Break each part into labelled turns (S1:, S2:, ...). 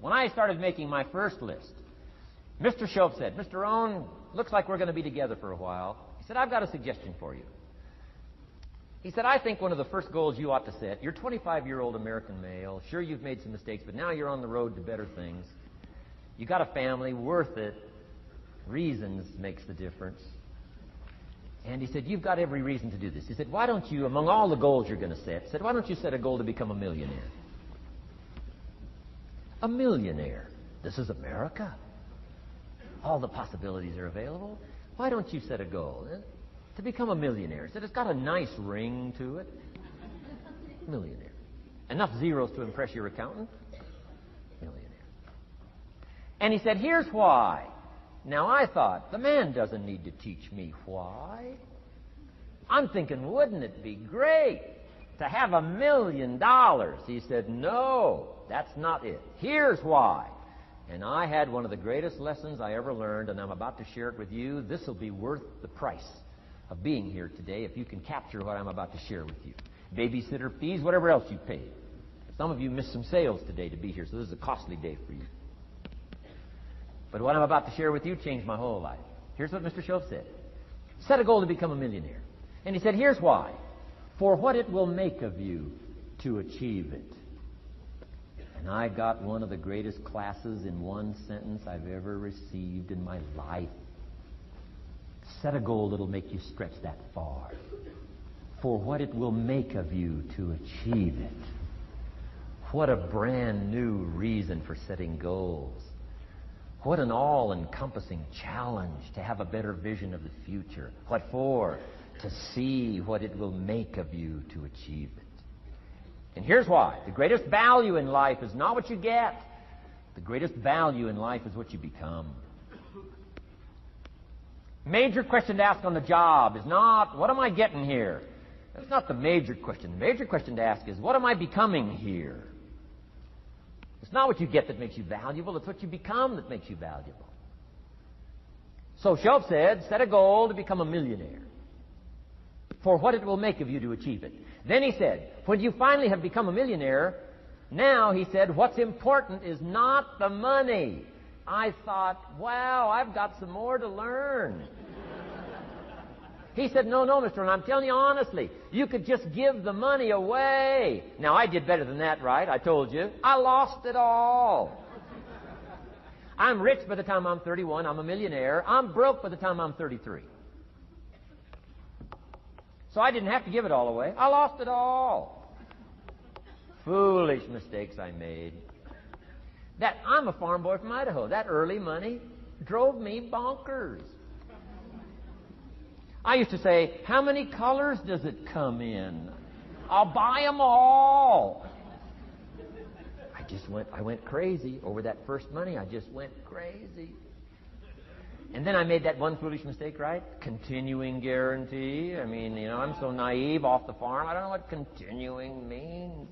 S1: when I started making my first list, Mr. Shope said, Mr. Rohn, looks like we're going to be together for a while. He said, I've got a suggestion for you. He said, I think one of the first goals you ought to set, you're a 25-year-old American male. Sure, you've made some mistakes, but now you're on the road to better things. You got a family, worth it. Reasons makes the difference. And he said, you've got every reason to do this. He said, why don't you, among all the goals you're going to set, said, why don't you set a goal to become a millionaire? A millionaire. This is America. All the possibilities are available. Why don't you set a goal to become a millionaire? He said, it's got a nice ring to it. Millionaire. Enough zeros to impress your accountant? Millionaire. And he said, here's why. Now, I thought, the man doesn't need to teach me why. I'm thinking, wouldn't it be great to have $1 million? He said, no, that's not it. Here's why. And I had one of the greatest lessons I ever learned, and I'm about to share it with you. This will be worth the price of being here today if you can capture what I'm about to share with you. Babysitter fees, whatever else you paid. Some of you missed some sales today to be here, so this is a costly day for you. But what I'm about to share with you changed my whole life. Here's what Mr. Shope said. Set a goal to become a millionaire. And he said, here's why. For what it will make of you to achieve it. And I got one of the greatest classes in one sentence I've ever received in my life. Set a goal that'll make you stretch that far. For what it will make of you to achieve it. What a brand new reason for setting goals. What an all-encompassing challenge to have a better vision of the future. What for? To see what it will make of you to achieve it. And here's why. The greatest value in life is not what you get. The greatest value in life is what you become. Major question to ask on the job is not, what am I getting here? That's not the major question. The major question to ask is, what am I becoming here? It's not what you get that makes you valuable. It's what you become that makes you valuable. So Shope said, set a goal to become a millionaire. For what it will make of you to achieve it. Then he said, when you finally have become a millionaire, now, he said, what's important is not the money. I thought, wow, I've got some more to learn. He said, no, Mr. Rohn, I'm telling you honestly, you could just give the money away. Now, I did better than that, right? I told you. I lost it all. I'm rich by the time I'm 31. I'm a millionaire. I'm broke by the time I'm 33. So I didn't have to give it all away. I lost it all. Foolish mistakes I made. I'm a farm boy from Idaho. That early money drove me bonkers. I used to say, how many colors does it come in? I'll buy them all. I went crazy over that first money. I just went crazy. And then I made that one foolish mistake, right? Continuing guarantee. I mean, I'm so naive off the farm. I don't know what continuing means.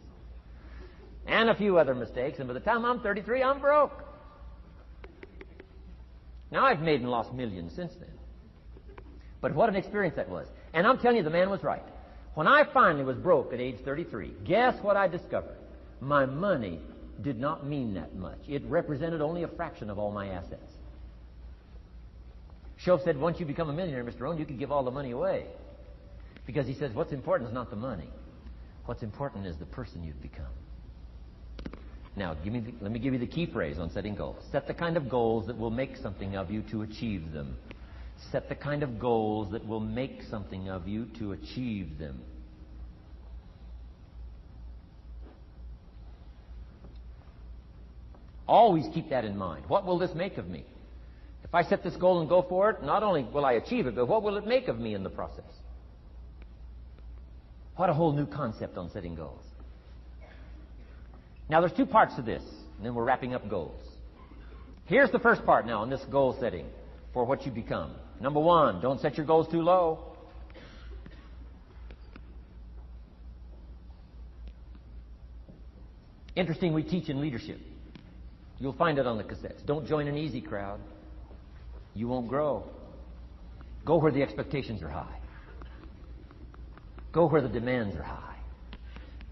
S1: And a few other mistakes. And by the time I'm 33, I'm broke. Now I've made and lost millions since then. But what an experience that was. And I'm telling you, the man was right. When I finally was broke at age 33, guess what I discovered? My money did not mean that much. It represented only a fraction of all my assets. Shope said, once you become a millionaire, Mr. Rohn, you can give all the money away. Because he says, what's important is not the money. What's important is the person you've become. Now, let me give you the key phrase on setting goals. Set the kind of goals that will make something of you to achieve them. Set the kind of goals that will make something of you to achieve them. Always keep that in mind. What will this make of me? If I set this goal and go for it, not only will I achieve it, but what will it make of me in the process? What a whole new concept on setting goals. Now, there's two parts to this, and then we're wrapping up goals. Here's the first part now in this goal setting for what you become. Number one, don't set your goals too low. Interesting, we teach in leadership. You'll find it on the cassettes. Don't join an easy crowd. You won't grow. Go where the expectations are high. Go where the demands are high.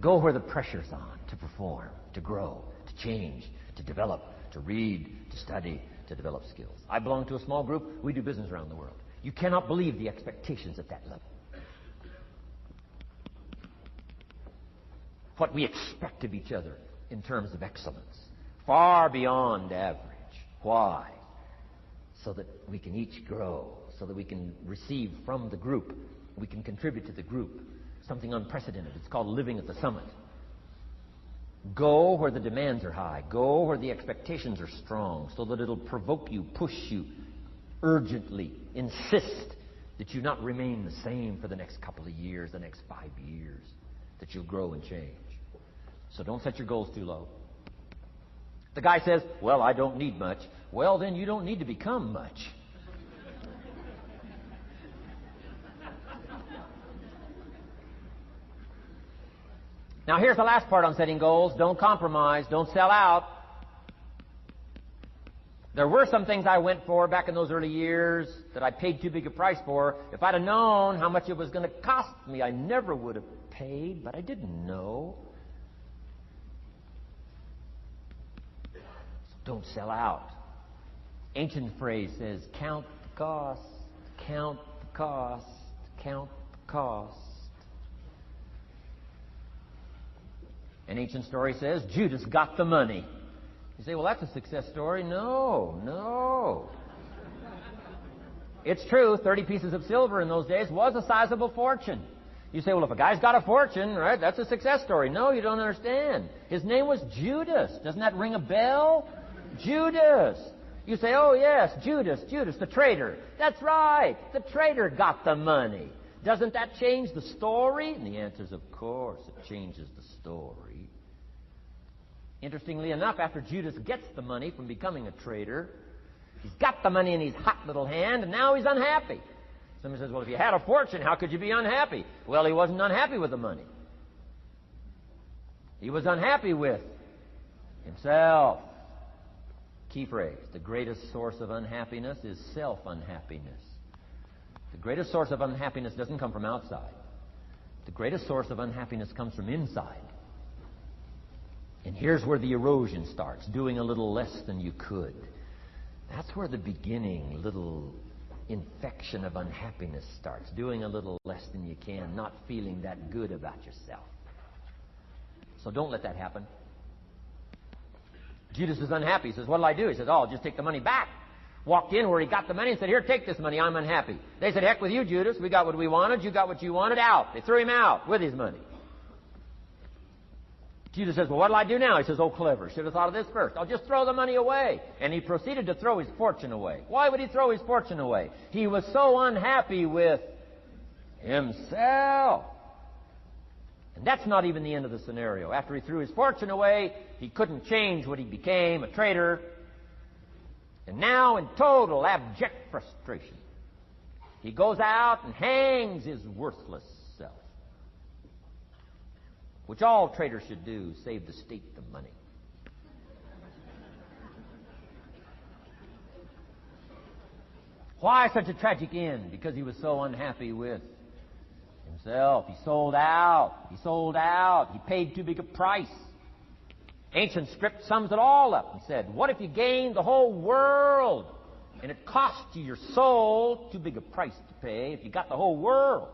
S1: Go where the pressure's on to perform, to grow, to change, to develop, to read, to study, to develop skills. I belong to a small group. We do business around the world. You cannot believe the expectations at that level. What we expect of each other in terms of excellence, far beyond average. Why? So that we can each grow, so that we can receive from the group, we can contribute to the group. Something unprecedented. It's called living at the summit. Go where the demands are high. Go where the expectations are strong, so that it'll provoke you, push you, urgently insist that you not remain the same for the next couple of years, the next 5 years, that you'll grow and change. So don't set your goals too low. The guy says, well, I don't need much. Well, then you don't need to become much. Now, here's the last part on setting goals. Don't compromise. Don't sell out. There were some things I went for back in those early years that I paid too big a price for. If I'd have known how much it was going to cost me, I never would have paid, but I didn't know. So don't sell out. Ancient phrase says, count the cost, count the cost, count the cost. An ancient story says, Judas got the money. You say, well, that's a success story. No. It's true, 30 pieces of silver in those days was a sizable fortune. You say, well, if a guy's got a fortune, right, that's a success story. No, you don't understand. His name was Judas. Doesn't that ring a bell? Judas. You say, oh, yes, Judas, the traitor. That's right. The traitor got the money. Doesn't that change the story? And the answer is, of course, it changes the story. Interestingly enough, after Judas gets the money from becoming a traitor, he's got the money in his hot little hand, and now he's unhappy. Somebody says, well, if you had a fortune, how could you be unhappy? Well, he wasn't unhappy with the money. He was unhappy with himself. Key phrase, the greatest source of unhappiness is self-unhappiness. The greatest source of unhappiness doesn't come from outside. The greatest source of unhappiness comes from inside. And here's where the erosion starts, doing a little less than you could. That's where the beginning little infection of unhappiness starts, doing a little less than you can, not feeling that good about yourself. So don't let that happen. Judas is unhappy. He says, what'll I do? He says, I'll just take the money back. Walked in where he got the money and said, here, take this money. I'm unhappy. They said, heck with you, Judas. We got what we wanted. You got what you wanted. Out. They threw him out with his money. Judas says, well, what'll I do now? He says, oh, clever. Should have thought of this first. I'll just throw the money away. And he proceeded to throw his fortune away. Why would he throw his fortune away? He was so unhappy with himself. And that's not even the end of the scenario. After he threw his fortune away, he couldn't change what he became, a traitor. And now, in total abject frustration, he goes out and hangs his worthless self. Which all traitors should do, save the state the money. Why such a tragic end? Because he was so unhappy with himself. He sold out. He paid too big a price. Ancient script sums it all up and said, what if you gained the whole world and it cost you your soul? Too big a price to pay if you got the whole world.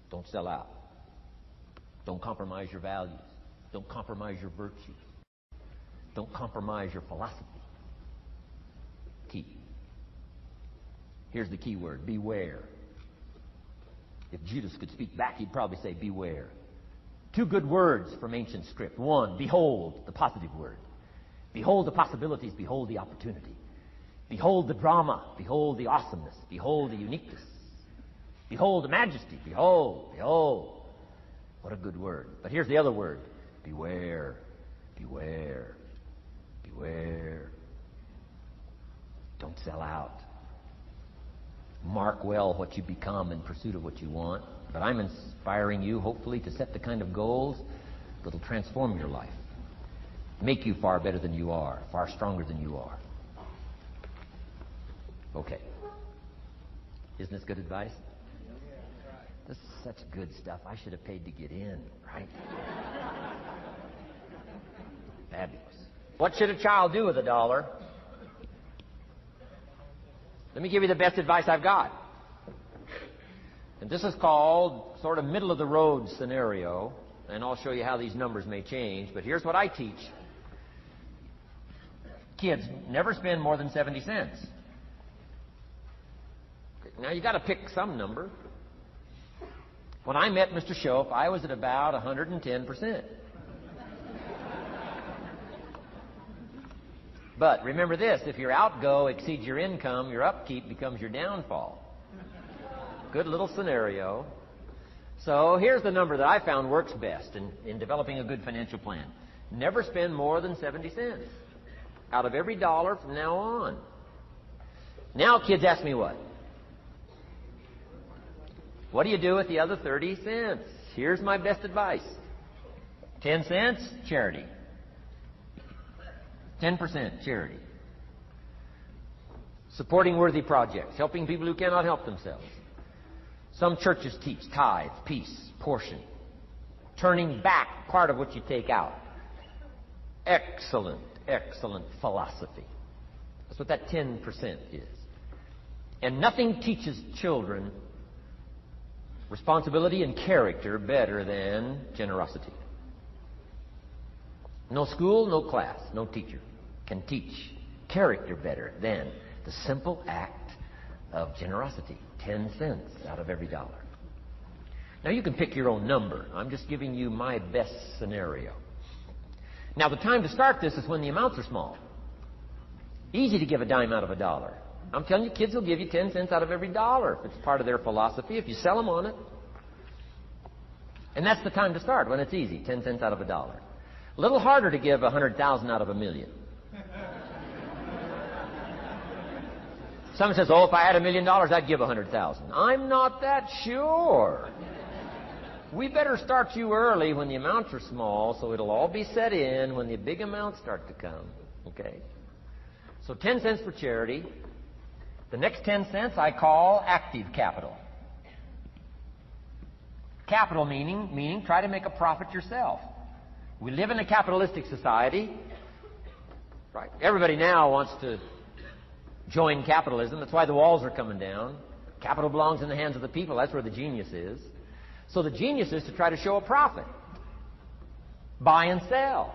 S1: Don't sell out. Don't compromise your values. Don't compromise your virtues. Don't compromise your philosophy. Key. Here's the key word, beware. If Judas could speak back, he'd probably say, beware. Two good words from ancient script. One, behold, the positive word. Behold the possibilities, behold the opportunity. Behold the drama, behold the awesomeness, behold the uniqueness. Behold the majesty, behold. What a good word. But here's the other word. Beware, beware, beware. Don't sell out. Mark well what you become in pursuit of what you want. But I'm inspiring you, hopefully, to set the kind of goals that will transform your life. Make you far better than you are, far stronger than you are. Okay. Isn't this good advice? This is such good stuff. I should have paid to get in, right? Fabulous. What should a child do with a dollar? Let me give you the best advice I've got. And this is called sort of middle of the road scenario. And I'll show you how these numbers may change. But here's what I teach. Kids, never spend more than 70 cents. Now, you've got to pick some number. When I met Mr. Shope, I was at about 110%. But remember this, if your outgo exceeds your income, your upkeep becomes your downfall. Good little scenario. So here's the number that I found works best in developing a good financial plan. Never spend more than 70 cents out of every dollar from now on. Now, kids, ask me what? What do you do with the other 30 cents? Here's my best advice. 10 cents, charity. 10% charity. Supporting worthy projects. Helping people who cannot help themselves. Some churches teach tithe, peace, portion. Turning back part of what you take out. Excellent, excellent philosophy. That's what that 10% is. And nothing teaches children responsibility and character better than generosity. No school, no class, no teacher can teach character better than the simple act of generosity. 10 cents out of every dollar. Now, you can pick your own number. I'm just giving you my best scenario. Now, the time to start this is when the amounts are small. Easy to give a dime out of a dollar. I'm telling you, kids will give you 10 cents out of every dollar if it's part of their philosophy, if you sell them on it. And that's the time to start, when it's easy, 10 cents out of a dollar. A little harder to give 100,000 out of a million. Someone says, oh, if I had $1 million, I'd give 100,000. I'm not that sure. We better start you early when the amounts are small, so it'll all be set in when the big amounts start to come. Okay? So 10 cents for charity. The next 10 cents I call active capital. Capital meaning try to make a profit yourself. We live in a capitalistic society. Right? Everybody now wants to join capitalism. That's why the walls are coming down. Capital belongs in the hands of the people. That's where the genius is. So the genius is to try to show a profit. Buy and sell.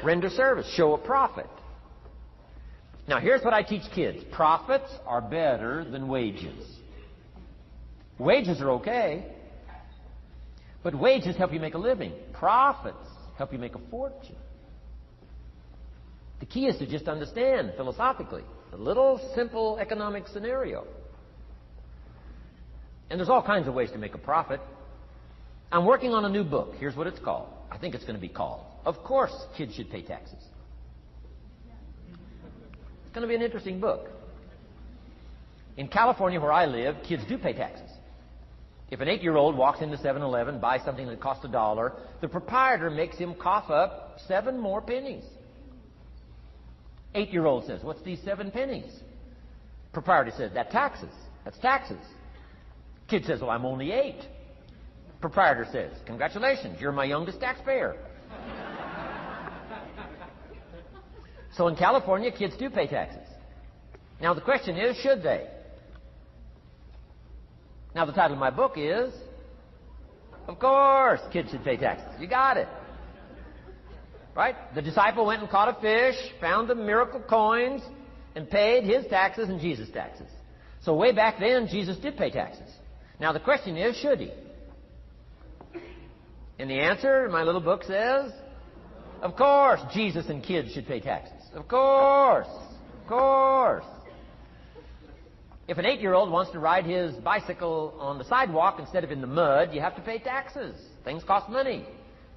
S1: Render service. Show a profit. Now, here's what I teach kids. Profits are better than wages. Wages are okay, but wages help you make a living. Profits help you make a fortune. The key is to just understand, philosophically, a little simple economic scenario. And there's all kinds of ways to make a profit. I'm working on a new book. Here's what it's called. I think it's going to be called, Of Course Kids Should Pay Taxes. It's going to be an interesting book. In California, where I live, kids do pay taxes. If an 8-year-old walks into 7-Eleven, buys something that costs $1, the proprietor makes him cough up 7 more pennies. 8-year-old says, what's these 7 pennies? Proprietor says, that's taxes. That's taxes. Kid says, well, I'm only 8. Proprietor says, congratulations, you're my youngest taxpayer. So in California, kids do pay taxes. Now the question is, should they? Now the title of my book is, Of Course Kids Should Pay Taxes. You got it. Right? The disciple went and caught a fish, found the miracle coins, and paid his taxes and Jesus' taxes. So way back then, Jesus did pay taxes. Now the question is, should he? And the answer in my little book says, of course Jesus and kids should pay taxes. Of course. Of course. If an 8-year-old wants to ride his bicycle on the sidewalk instead of in the mud, you have to pay taxes. Things cost money.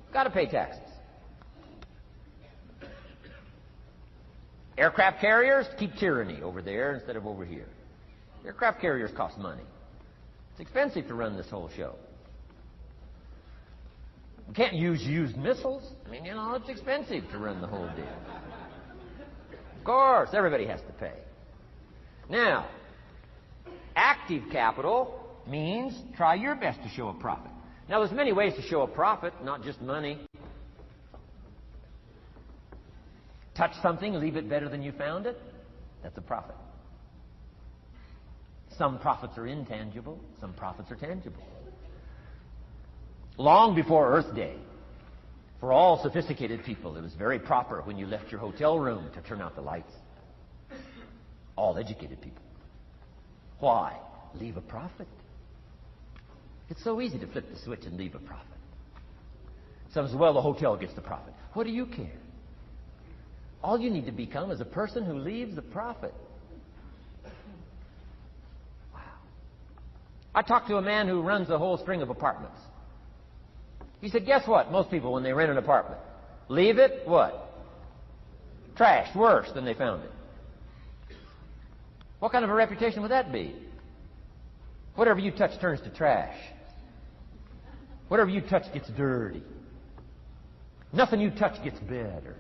S1: You've got to pay taxes. Aircraft carriers keep tyranny over there instead of over here. Aircraft carriers cost money. It's expensive to run this whole show. You can't use used missiles. I mean, it's expensive to run the whole deal. Of course, everybody has to pay. Now, active capital means try your best to show a profit. Now, there's many ways to show a profit, not just money. Touch something, leave it better than you found it. That's a profit. Some profits are intangible. Some profits are tangible. Long before Earth Day, for all sophisticated people, it was very proper when you left your hotel room to turn out the lights. All educated people. Why? Leave a profit. It's so easy to flip the switch and leave a profit. Some say, well, the hotel gets the profit. What do you care? All you need to become is a person who leaves a profit. Wow. I talked to a man who runs a whole string of apartments. He said, guess what? Most people, when they rent an apartment, leave it, what? Trashed, worse than they found it. What kind of a reputation would that be? Whatever you touch turns to trash. Whatever you touch gets dirty. Nothing you touch gets better.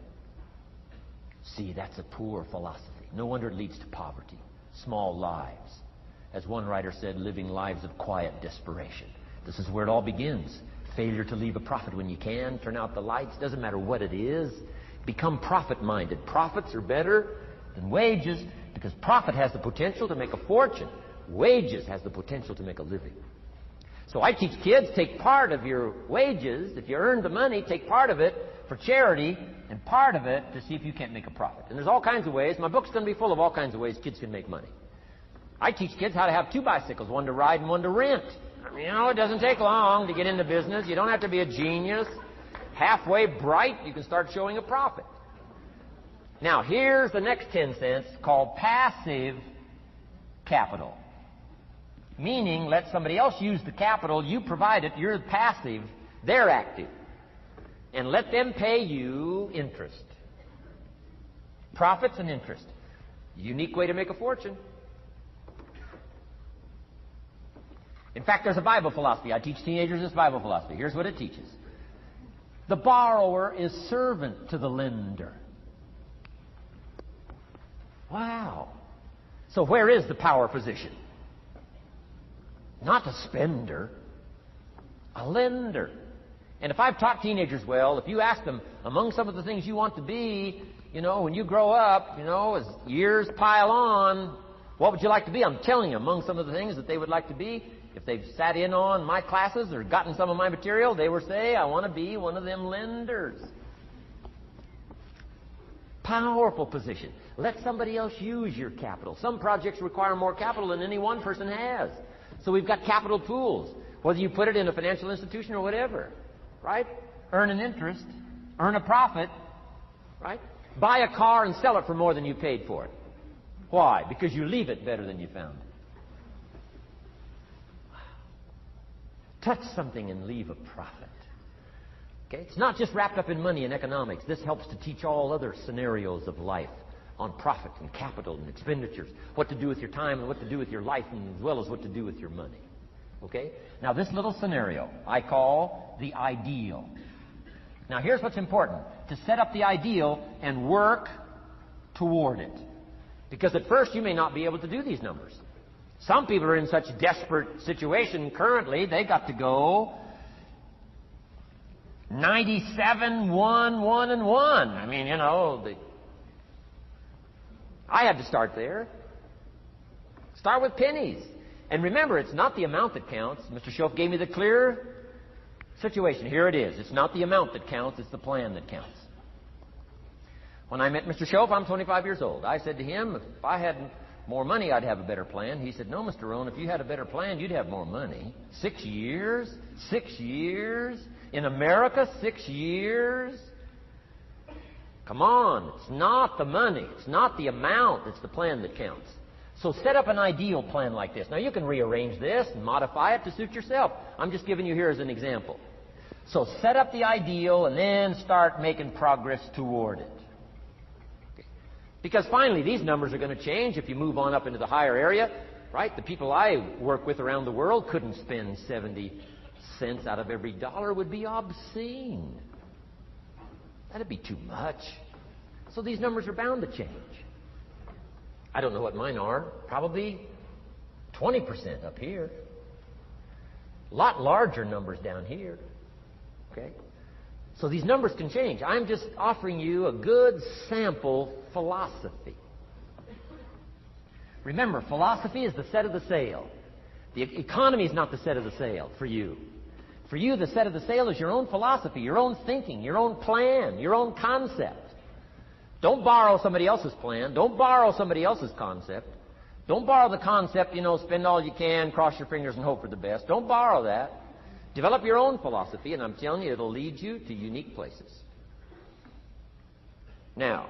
S1: See, that's a poor philosophy. No wonder it leads to poverty, small lives. As one writer said, living lives of quiet desperation. This is where it all begins. Failure to leave a profit when you can. Turn out the lights. Doesn't matter what it is. Become profit-minded. Profits are better than wages because profit has the potential to make a fortune. Wages has the potential to make a living. So I teach kids, take part of your wages. If you earn the money, take part of it for charity and part of it to see if you can't make a profit. And there's all kinds of ways. My book's going to be full of all kinds of ways kids can make money. I teach kids how to have 2 bicycles, one to ride and one to rent. I mean, it doesn't take long to get into business. You don't have to be a genius. Halfway bright, you can start showing a profit. Now, here's the next 10 cents called passive capital. Meaning, let somebody else use the capital, you provide it, you're passive, they're active. And let them pay you interest. Profits and interest. Unique way to make a fortune. In fact, there's a Bible philosophy. I teach teenagers this Bible philosophy. Here's what it teaches. The borrower is servant to the lender. Wow. So where is the power position? Not a spender, a lender. And if I've taught teenagers well, if you ask them, among some of the things you want to be, when you grow up, as years pile on, what would you like to be? I'm telling you, among some of the things that they would like to be, if they've sat in on my classes or gotten some of my material, they would say, I want to be one of them lenders. Powerful position. Let somebody else use your capital. Some projects require more capital than any one person has. So we've got capital pools, whether you put it in a financial institution or whatever, right? Earn an interest, earn a profit, right? Buy a car and sell it for more than you paid for it. Why? Because you leave it better than you found it. Touch something and leave a profit. Okay? It's not just wrapped up in money and economics. This helps to teach all other scenarios of life on profit and capital and expenditures, what to do with your time and what to do with your life, and as well as what to do with your money. Okay? Now, this little scenario I call the ideal. Now, here's what's important. To set up the ideal and work toward it. Because at first you may not be able to do these numbers. Some people are in such desperate situation currently, they got to go 97, 1, 1, and 1. I mean, I had to start there. Start with pennies. And remember, it's not the amount that counts. Mr. Schoaf gave me the clear situation. Here it is. It's not the amount that counts, it's the plan that counts. When I met Mr. Schoaf, I'm 25 years old. I said to him, if I had more money, I'd have a better plan. He said, no, Mr. Rohn, if you had a better plan, you'd have more money. 6 years? 6 years? In America, 6 years? Come on, it's not the money, it's not the amount, it's the plan that counts. So set up an ideal plan like this. Now you can rearrange this and modify it to suit yourself. I'm just giving you here as an example. So set up the ideal and then start making progress toward it. Okay. Because finally these numbers are going to change if you move on up into the higher area, right? The people I work with around the world couldn't spend 70 cents out of every dollar. It would be obscene. That'd be too much. So these numbers are bound to change. I don't know what mine are. Probably 20% up here. A lot larger numbers down here. Okay? So these numbers can change. I'm just offering you a good sample philosophy. Remember, philosophy is the set of the sail. The economy is not the set of the sail for you. For you, the set of the sail is your own philosophy, your own thinking, your own plan, your own concept. Don't borrow somebody else's plan. Don't borrow somebody else's concept. Don't borrow the concept, spend all you can, cross your fingers and hope for the best. Don't borrow that. Develop your own philosophy, and I'm telling you, it'll lead you to unique places. Now,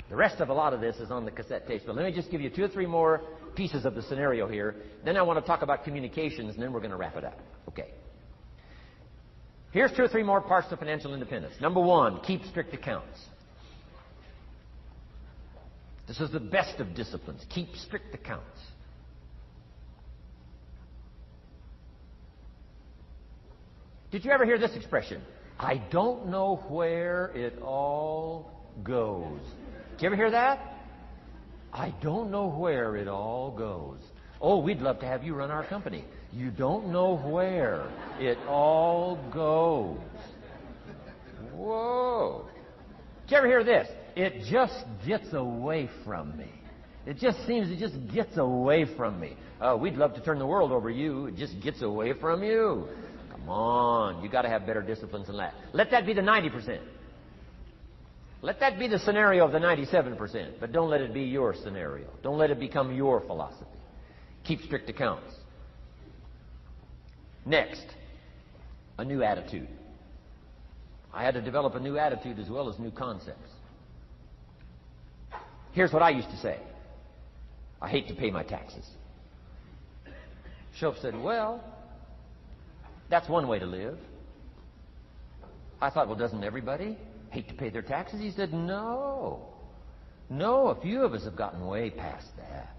S1: the rest of a lot of this is on the cassette tapes, but let me just give you 2 or 3 more pieces of the scenario here. Then I want to talk about communications, and then we're going to wrap it up. Okay. Here's 2 or 3 more parts of financial independence. Number 1, keep strict accounts. This is the best of disciplines. Keep strict accounts. Did you ever hear this expression? I don't know where it all goes. Did you ever hear that? I don't know where it all goes. Oh, we'd love to have you run our company. You don't know where it all goes. Whoa. Did you ever hear this? It just gets away from me. It just gets away from me. Oh, we'd love to turn the world over you. It just gets away from you. Come on. You got to have better disciplines than that. Let that be the 90%. Let that be the scenario of the 97%. But don't let it be your scenario. Don't let it become your philosophy. Keep strict accounts. Next, a new attitude. I had to develop a new attitude as well as new concepts. Here's what I used to say. I hate to pay my taxes. Shoaff said, well, that's one way to live. I thought, well, doesn't everybody hate to pay their taxes? He said, no. No, a few of us have gotten way past that.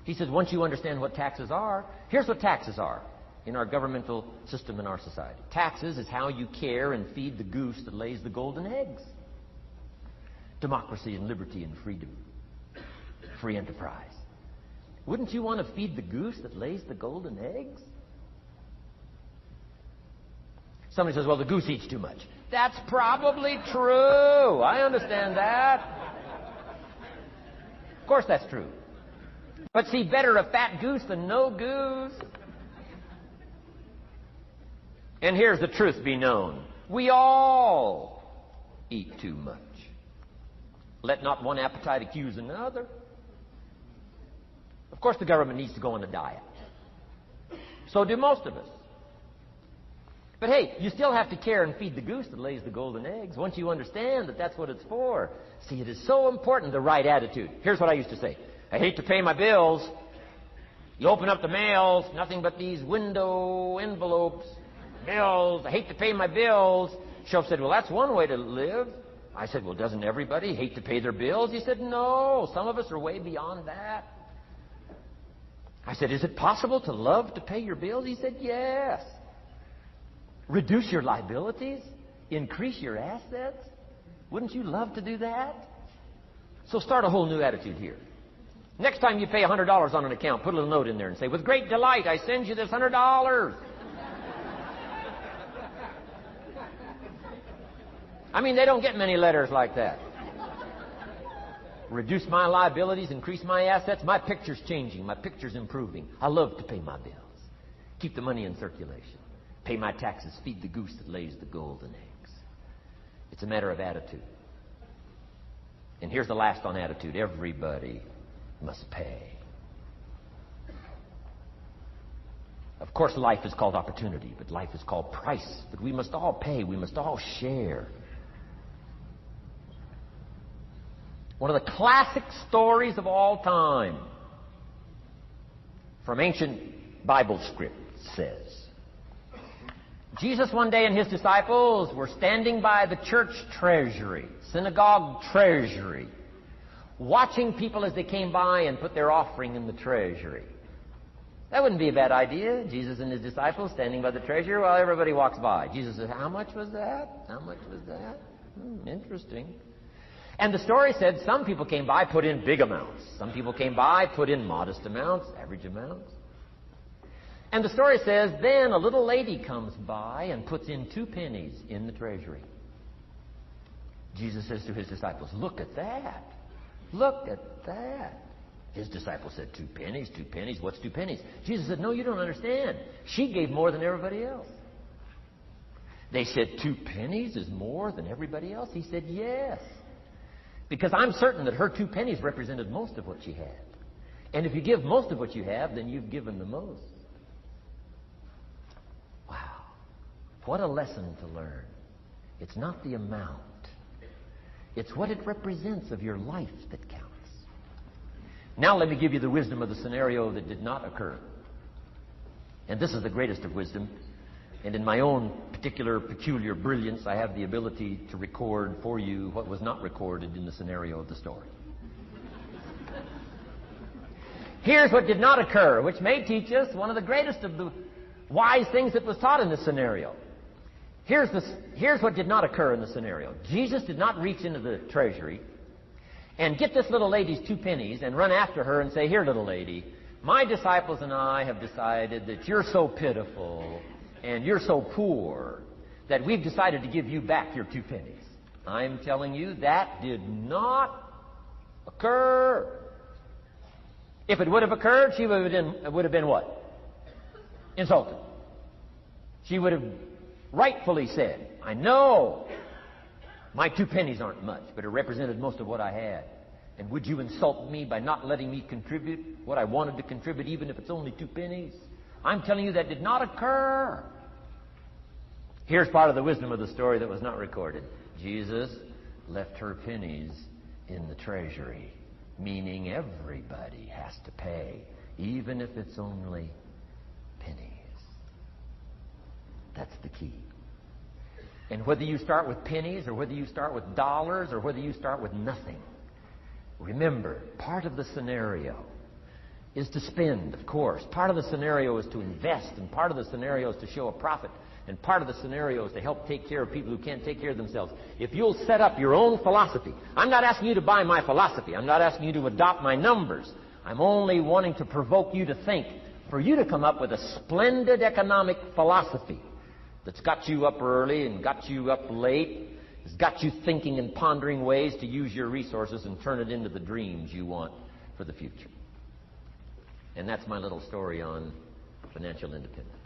S1: He said, once you understand what taxes are, here's what taxes are in our governmental system in our society. Taxes is how you care and feed the goose that lays the golden eggs. Democracy and liberty and freedom. Free enterprise. Wouldn't you want to feed the goose that lays the golden eggs? Somebody says, well, the goose eats too much. That's probably true. I understand that. Of course that's true. But see, better a fat goose than no goose. And here's the truth be known. We all eat too much. Let not one appetite accuse another. Of course the government needs to go on a diet. So do most of us. But hey, you still have to care and feed the goose that lays the golden eggs. Once you understand that that's what it's for. See, it is so important, the right attitude. Here's what I used to say. I hate to pay my bills. You open up the mails, nothing but these window envelopes, bills. I hate to pay my bills. Shoaff said, well, that's one way to live. I said, well, doesn't everybody hate to pay their bills? He said, no, some of us are way beyond that. I said, is it possible to love to pay your bills? He said, yes. Reduce your liabilities? Increase your assets? Wouldn't you love to do that? So start a whole new attitude here. Next time you pay $100 on an account, put a little note in there and say, with great delight, I send you this $100. I mean, they don't get many letters like that. Reduce my liabilities, increase my assets. My picture's changing. My picture's improving. I love to pay my bills. Keep the money in circulation. Pay my taxes. Feed the goose that lays the golden eggs. It's a matter of attitude. And here's the last on attitude. Everybody must pay. Of course, life is called opportunity, but life is called price. But we must all pay. We must all share. One of the classic stories of all time from ancient Bible script says, Jesus one day and his disciples were standing by the church treasury, synagogue treasury, watching people as they came by and put their offering in the treasury. That wouldn't be a bad idea. Jesus and his disciples standing by the treasury while everybody walks by. Jesus says, how much was that? How much was that? Interesting. And the story said some people came by, put in big amounts. Some people came by, put in modest amounts, average amounts. And the story says, then a little lady comes by and puts in 2 pennies in the treasury. Jesus says to his disciples, look at that. Look at that. His disciples said, 2 pennies, 2 pennies. What's 2 pennies? Jesus said, no, you don't understand. She gave more than everybody else. They said, 2 pennies is more than everybody else? He said, yes. Because I'm certain that her 2 pennies represented most of what she had. And if you give most of what you have, then you've given the most. Wow. What a lesson to learn. It's not the amount. It's what it represents of your life that counts. Now let me give you the wisdom of the scenario that did not occur. And this is the greatest of wisdom. And in my own particular, peculiar brilliance, I have the ability to record for you what was not recorded in the scenario of the story. Here's what did not occur, which may teach us one of the greatest of the wise things that was taught in this scenario. Here's what did not occur in the scenario. Jesus did not reach into the treasury and get this little lady's 2 pennies and run after her and say, here, little lady, my disciples and I have decided that you're so pitiful and you're so poor that we've decided to give you back your 2 pennies. I'm telling you, that did not occur. If it would have occurred, she would have been what? Insulted. She would have rightfully said, I know my 2 pennies aren't much, but it represented most of what I had. And would you insult me by not letting me contribute what I wanted to contribute, even if it's only 2 pennies? I'm telling you that did not occur. Here's part of the wisdom of the story that was not recorded. Jesus left her pennies in the treasury, meaning everybody has to pay, even if it's only pennies. That's the key. And whether you start with pennies or whether you start with dollars or whether you start with nothing, remember, part of the scenario is to spend, of course. Part of the scenario is to invest, and part of the scenario is to show a profit, and part of the scenario is to help take care of people who can't take care of themselves. If you'll set up your own philosophy, I'm not asking you to buy my philosophy. I'm not asking you to adopt my numbers. I'm only wanting to provoke you to think, for you to come up with a splendid economic philosophy that's got you up early and got you up late, has got you thinking and pondering ways to use your resources and turn it into the dreams you want for the future. And that's my little story on financial independence.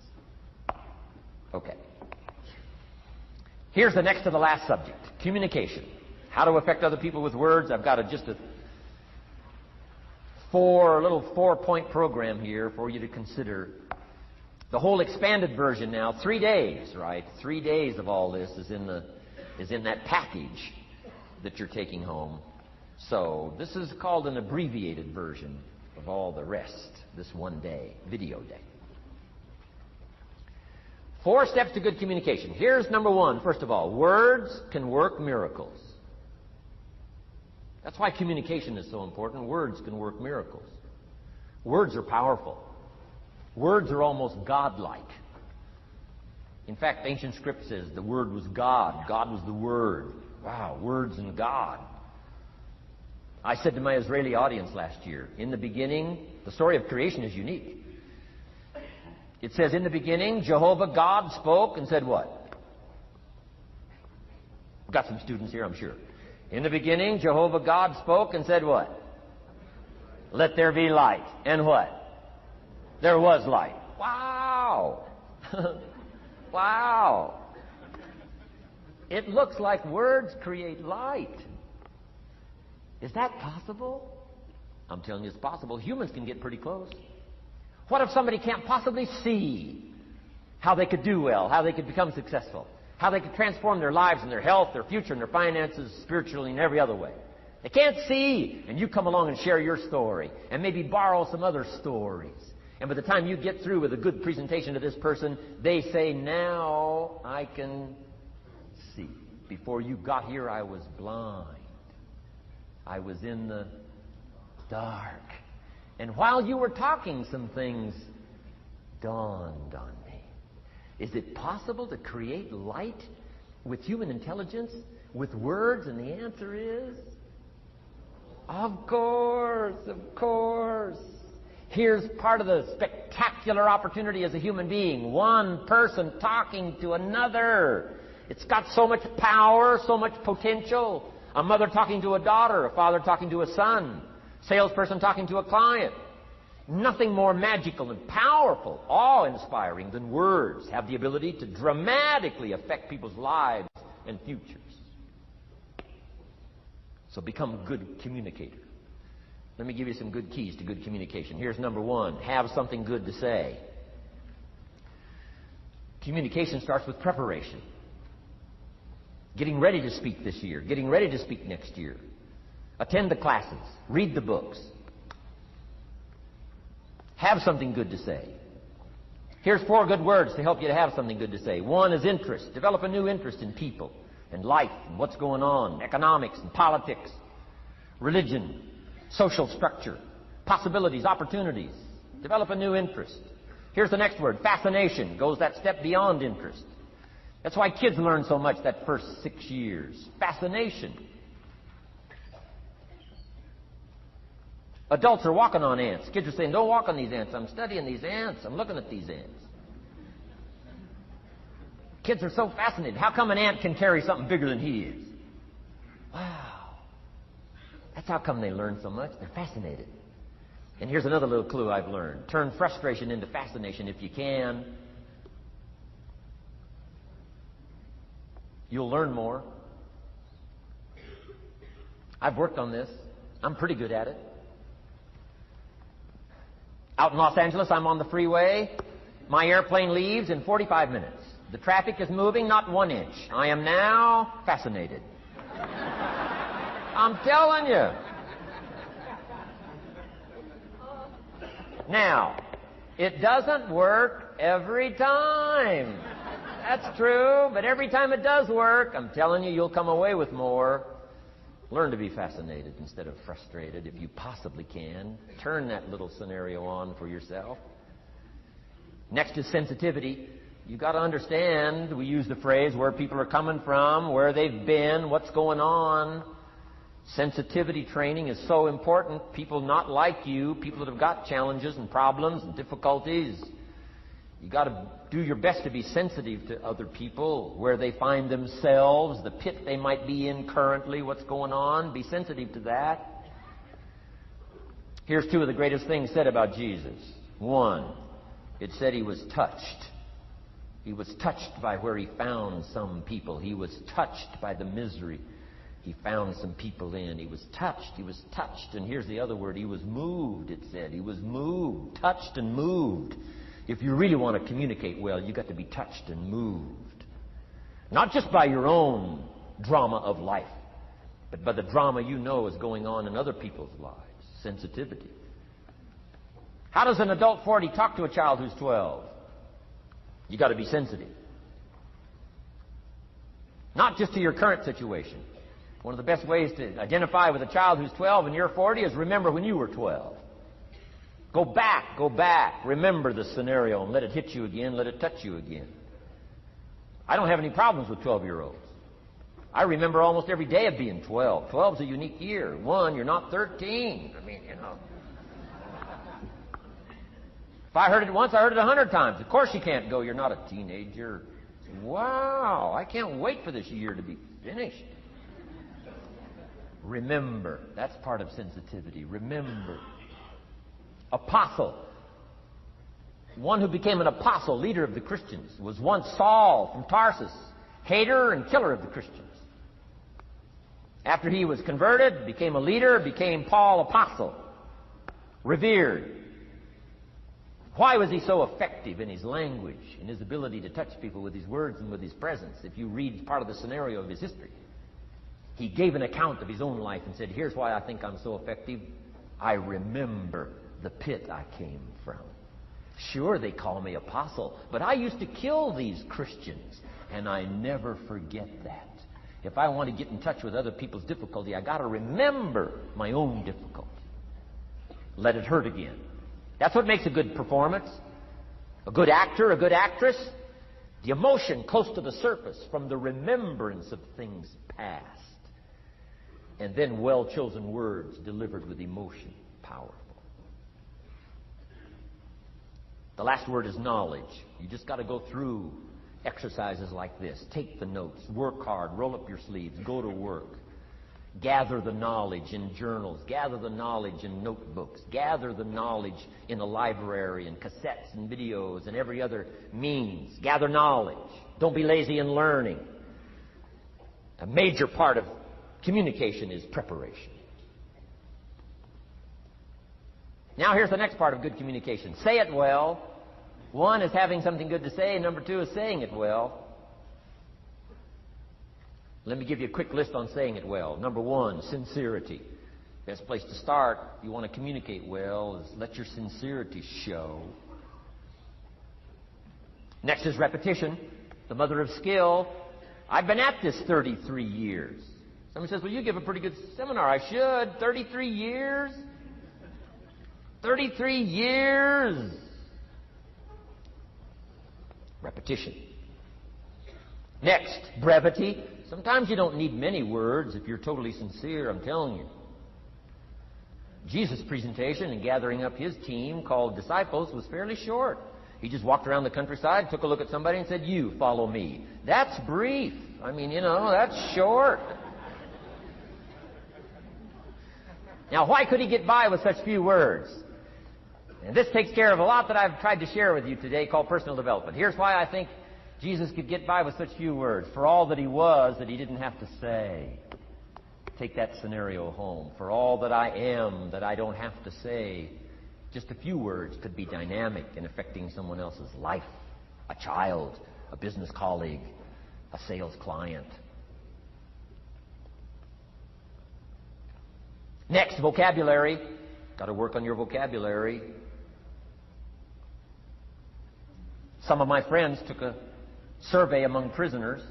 S1: Okay. Here's the next to the last subject, communication. How to affect other people with words. I've got just a little 4-point program here for you to consider. The whole expanded version now, 3 days, right? 3 days of all this is in that package that you're taking home. So this is called an abbreviated version of all the rest, this 1 day, video day. 4 steps to good communication. Here's number 1, first of all. Words can work miracles. That's why communication is so important. Words can work miracles. Words are powerful. Words are almost godlike. In fact, ancient script says the Word was God. God was the Word. Wow, words and God. I said to my Israeli audience last year, in the beginning, the story of creation is unique. It says, in the beginning, Jehovah God spoke and said what? We've got some students here, I'm sure. In the beginning, Jehovah God spoke and said what? Let there be light. And what? There was light. Wow! Wow! It looks like words create light. Is that possible? I'm telling you it's possible. Humans can get pretty close. What if somebody can't possibly see how they could do well, how they could become successful, how they could transform their lives and their health, their future, and their finances, spiritually, and every other way? They can't see, and you come along and share your story, and maybe borrow some other stories. And by the time you get through with a good presentation to this person, they say, now I can see. Before you got here, I was blind. I was in the dark. And while you were talking, some things dawned on me. Is it possible to create light with human intelligence, with words? And the answer is, of course, of course. Here's part of the spectacular opportunity as a human being. One person talking to another. It's got so much power, so much potential. A mother talking to a daughter, a father talking to a son, salesperson talking to a client. Nothing more magical and powerful, awe-inspiring than words have the ability to dramatically affect people's lives and futures. So become a good communicator. Let me give you some good keys to good communication. Here's number one. Have something good to say. Communication starts with preparation. Getting ready to speak this year. Getting ready to speak next year. Attend the classes. Read the books. Have something good to say. Here's 4 good words to help you to have something good to say. 1 is interest. Develop a new interest in people and life and what's going on. Economics and politics. Religion. Social structure. Possibilities. Opportunities. Develop a new interest. Here's the next word. Fascination. Goes that step beyond interest. That's why kids learn so much that first 6 years. Fascination. Adults are walking on ants. Kids are saying, don't walk on these ants. I'm studying these ants. I'm looking at these ants. Kids are so fascinated. How come an ant can carry something bigger than he is? Wow. That's how come they learn so much. They're fascinated. And here's another little clue I've learned. Turn frustration into fascination if you can. You'll learn more. I've worked on this. I'm pretty good at it. Out in Los Angeles, I'm on the freeway. My airplane leaves in 45 minutes. The traffic is moving not 1 inch. I am now fascinated. I'm telling you. Now, it doesn't work every time. That's true, but every time it does work, I'm telling you, you'll come away with more. Learn to be fascinated instead of frustrated if you possibly can. Turn that little scenario on for yourself. Next is sensitivity. You've got to understand, we use the phrase, where people are coming from, where they've been, what's going on. Sensitivity training is so important. People not like you, people that have got challenges and problems and difficulties. You've got to do your best to be sensitive to other people, where they find themselves, the pit they might be in currently, what's going on. Be sensitive to that. Here's 2 of the greatest things said about Jesus. 1, it said he was touched. He was touched by where he found some people. He was touched by the misery he found some people in. He was touched. He was touched. And here's the other word. He was moved, it said. He was moved, touched and moved. If you really want to communicate well, you've got to be touched and moved. Not just by your own drama of life, but by the drama you know is going on in other people's lives. Sensitivity. How does an adult 40 talk to a child who's 12? You've got to be sensitive. Not just to your current situation. One of the best ways to identify with a child who's 12 and you're 40 is remember when you were 12. Go back, remember the scenario and let it hit you again, let it touch you again. I don't have any problems with 12-year-olds. I remember almost every day of being 12. 12's a unique year. 1, you're not 13. I mean, you know. If I heard it once, I heard it 100 times. Of course you can't go, you're not a teenager. Wow, I can't wait for this year to be finished. Remember, that's part of sensitivity. Remember. Apostle. One who became an apostle, leader of the Christians, was once Saul from Tarsus, hater and killer of the Christians. After he was converted, became a leader, became Paul apostle, revered. Why was he so effective in his language, in his ability to touch people with his words and with his presence? If you read part of the scenario of his history, he gave an account of his own life and said, here's why I think I'm so effective. I remember the pit I came from. Sure, they call me apostle, but I used to kill these Christians, and I never forget that. If I want to get in touch with other people's difficulty, I got to remember my own difficulty. Let it hurt again. That's what makes a good performance. A good actor, a good actress. The emotion close to the surface from the remembrance of things past. And then well-chosen words delivered with emotion. Powerful. The last word is knowledge. You just got to go through exercises like this. Take the notes. Work hard. Roll up your sleeves. Go to work. Gather the knowledge in journals. Gather the knowledge in notebooks. Gather the knowledge in a library and cassettes and videos and every other means. Gather knowledge. Don't be lazy in learning. A major part of communication is preparation. Now here's the next part of good communication. Say it well. One is having something good to say, and number two is saying it well. Let me give you a quick list on saying it well. Number one, sincerity. Best place to start, if you want to communicate well, is let your sincerity show. Next is repetition, the mother of skill. I've been at this 33 years. Someone says, well, you give a pretty good seminar. I should. 33 years? 33 years. Repetition. Next, brevity. Sometimes you don't need many words if you're totally sincere, I'm telling you. Jesus' presentation in gathering up his team called disciples was fairly short. He just walked around the countryside, took a look at somebody and said, you follow me. That's brief. I mean, that's short. Now, why could he get by with such few words? And this takes care of a lot that I've tried to share with you today called personal development. Here's why I think Jesus could get by with such few words. For all that he was, that he didn't have to say. Take that scenario home. For all that I am, that I don't have to say. Just a few words could be dynamic in affecting someone else's life. A child, a business colleague, a sales client. Next, vocabulary. Got to work on your vocabulary. Some of my friends took a survey among prisoners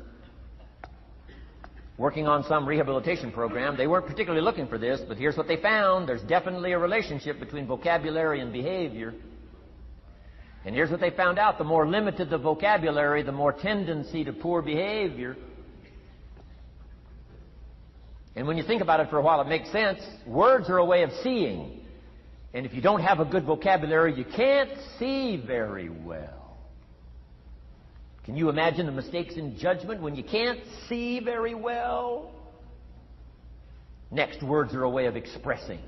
S1: working on some rehabilitation program. They weren't particularly looking for this, but here's what they found. There's definitely a relationship between vocabulary and behavior. And here's what they found out. The more limited the vocabulary, the more tendency to poor behavior. And when you think about it for a while, it makes sense. Words are a way of seeing. And if you don't have a good vocabulary, you can't see very well. Can you imagine the mistakes in judgment when you can't see very well? Next, words are a way of expressing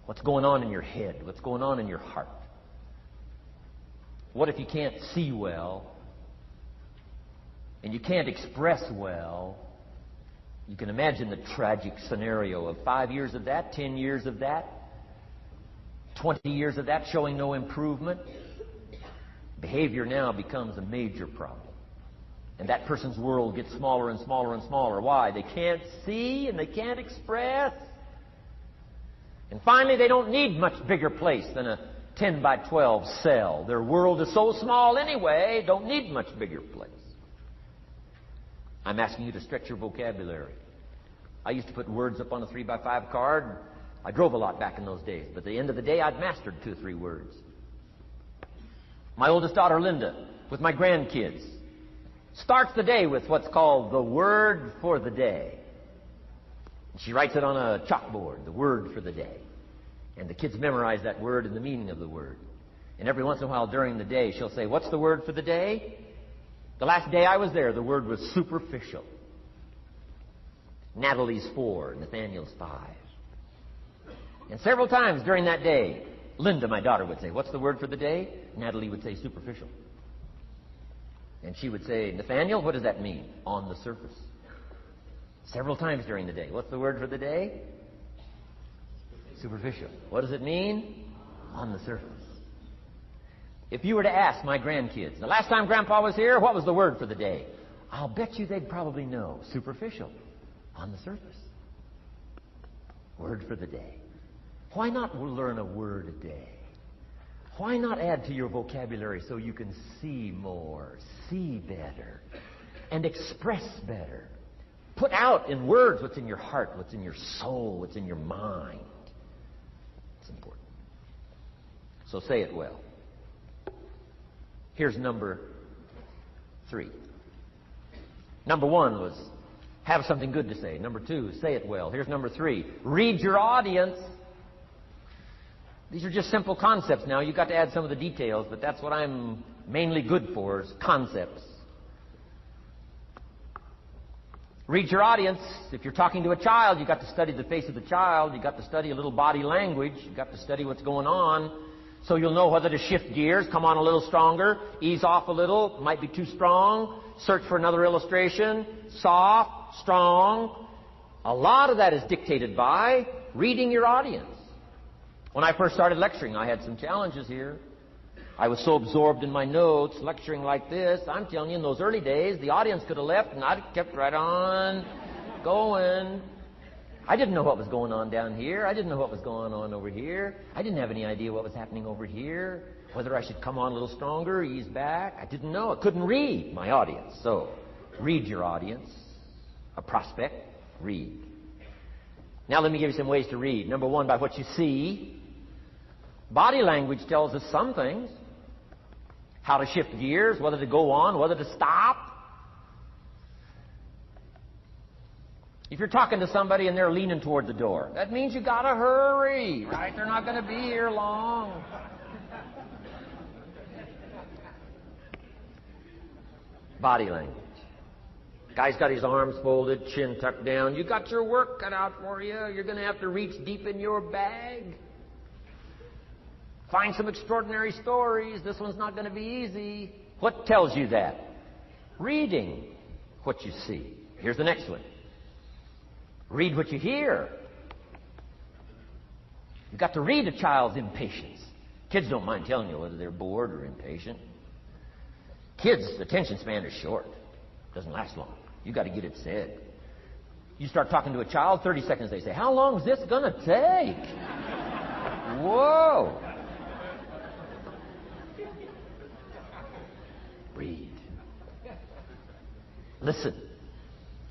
S1: what's going on in your head, what's going on in your heart. What if you can't see well and you can't express well? You can imagine the tragic scenario of 5 years of that, 10 years of that, 20 years of that showing no improvement. Behavior now becomes a major problem. And that person's world gets smaller and smaller and smaller. Why? They can't see and they can't express. And finally, they don't need much bigger place than a 10 by 12 cell. Their world is so small anyway, don't need much bigger place. I'm asking you to stretch your vocabulary. I used to put words up on a 3 by 5 card. I drove a lot back in those days. But at the end of the day, I'd mastered 2 or 3 words. My oldest daughter, Linda, with my grandkids, starts the day with what's called the word for the day. She writes it on a chalkboard, the word for the day. And the kids memorize that word and the meaning of the word. And every once in a while during the day, she'll say, what's the word for the day? The last day I was there, the word was superficial. Natalie's 4, Nathaniel's 5. And several times during that day, Linda, my daughter, would say, what's the word for the day? Natalie would say, superficial. And she would say, Nathaniel, what does that mean? On the surface. Several times during the day. What's the word for the day? Superficial. What does it mean? On the surface. If you were to ask my grandkids, the last time Grandpa was here, what was the word for the day? I'll bet you they'd probably know. Superficial. On the surface. Word for the day. Why not learn a word a day? Why not add to your vocabulary so you can see more, see better, and express better? Put out in words what's in your heart, what's in your soul, what's in your mind. It's important. So say it well. Here's number 3. Number 1 was have something good to say. Number 2, say it well. Here's number 3. Read your audience. These are just simple concepts now. You've got to add some of the details, but that's what I'm mainly good for, is concepts. Read your audience. If you're talking to a child, you've got to study the face of the child. You've got to study a little body language. You've got to study what's going on. So you'll know whether to shift gears, come on a little stronger, ease off a little, might be too strong, search for another illustration, soft, strong. A lot of that is dictated by reading your audience. When I first started lecturing, I had some challenges here. I was so absorbed in my notes, lecturing like this. I'm telling you, in those early days, the audience could have left and I'd kept right on going. I didn't know what was going on down here. I didn't know what was going on over here. I didn't have any idea what was happening over here, whether I should come on a little stronger, ease back. I didn't know. I couldn't read my audience. So, read your audience. A prospect, read. Now let me give you some ways to read. Number one, by what you see. Body language tells us some things. How to shift gears, whether to go on, whether to stop. If you're talking to somebody and they're leaning toward the door, that means you got to hurry, right? They're not going to be here long. Body language. Guy's got his arms folded, chin tucked down. You got your work cut out for you. You're going to have to reach deep in your bag. Find some extraordinary stories. This one's not going to be easy. What tells you that? Reading what you see. Here's the next one. Read what you hear. You've got to read a child's impatience. Kids don't mind telling you whether they're bored or impatient. Kids' attention span is short. Doesn't last long. You've got to get it said. You start talking to a child, 30 seconds they say, "How long is this going to take?" Whoa. Read. Listen.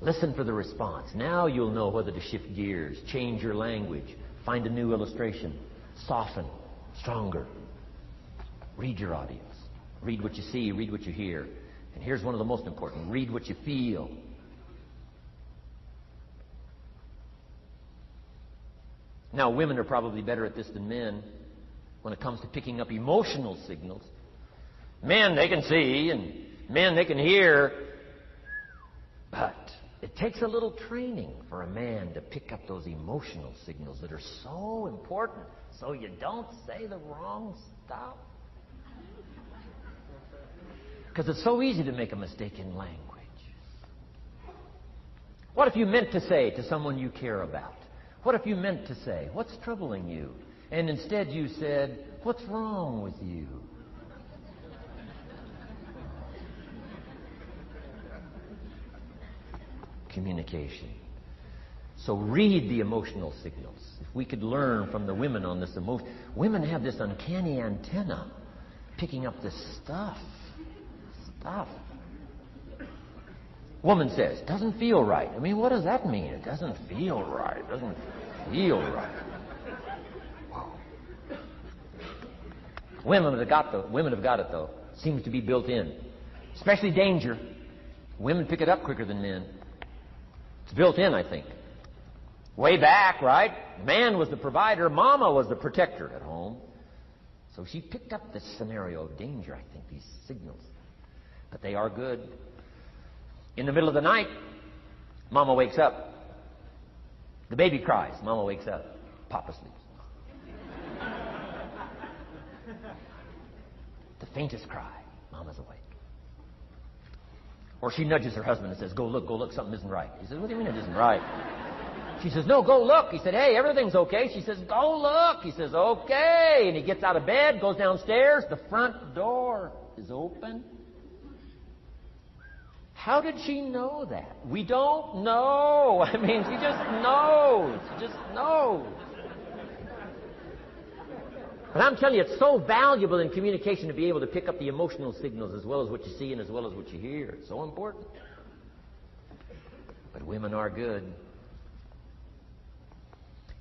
S1: Listen for the response. Now you'll know whether to shift gears, change your language, find a new illustration, soften, stronger. Read your audience. Read what you see, read what you hear. And here's one of the most important. Read what you feel. Now, women are probably better at this than men when it comes to picking up emotional signals. Men, they can see, and men, they can hear. But it takes a little training for a man to pick up those emotional signals that are so important so you don't say the wrong stuff. Because it's so easy to make a mistake in language. What if you meant to say to someone you care about? What if you meant to say, "What's troubling you?" And instead you said, "What's wrong with you?" Communication. So read the emotional signals. If we could learn from the women on this emotion. Women have this uncanny antenna picking up this stuff. Woman says, "Doesn't feel right." I mean, what does that mean? It doesn't feel right. It doesn't feel right. Whoa. Women have got it though. Seems to be built in. Especially danger. Women pick it up quicker than men. It's built in, I think. Way back, right? Man was the provider. Mama was the protector at home. So she picked up this scenario of danger, I think, these signals. But they are good. In the middle of the night, Mama wakes up. The baby cries. Mama wakes up. Papa sleeps. The faintest cry. Mama's awake. Or she nudges her husband and says, go look, something isn't right." He says, "What do you mean it isn't right?" She says, "No, go look." He said, "Hey, everything's okay." She says, "Go look." He says, "Okay." And he gets out of bed, goes downstairs. The front door is open. How did she know that? We don't know. I mean, she just knows. She just knows. But I'm telling you, it's so valuable in communication to be able to pick up the emotional signals as well as what you see and as well as what you hear. It's so important. But women are good.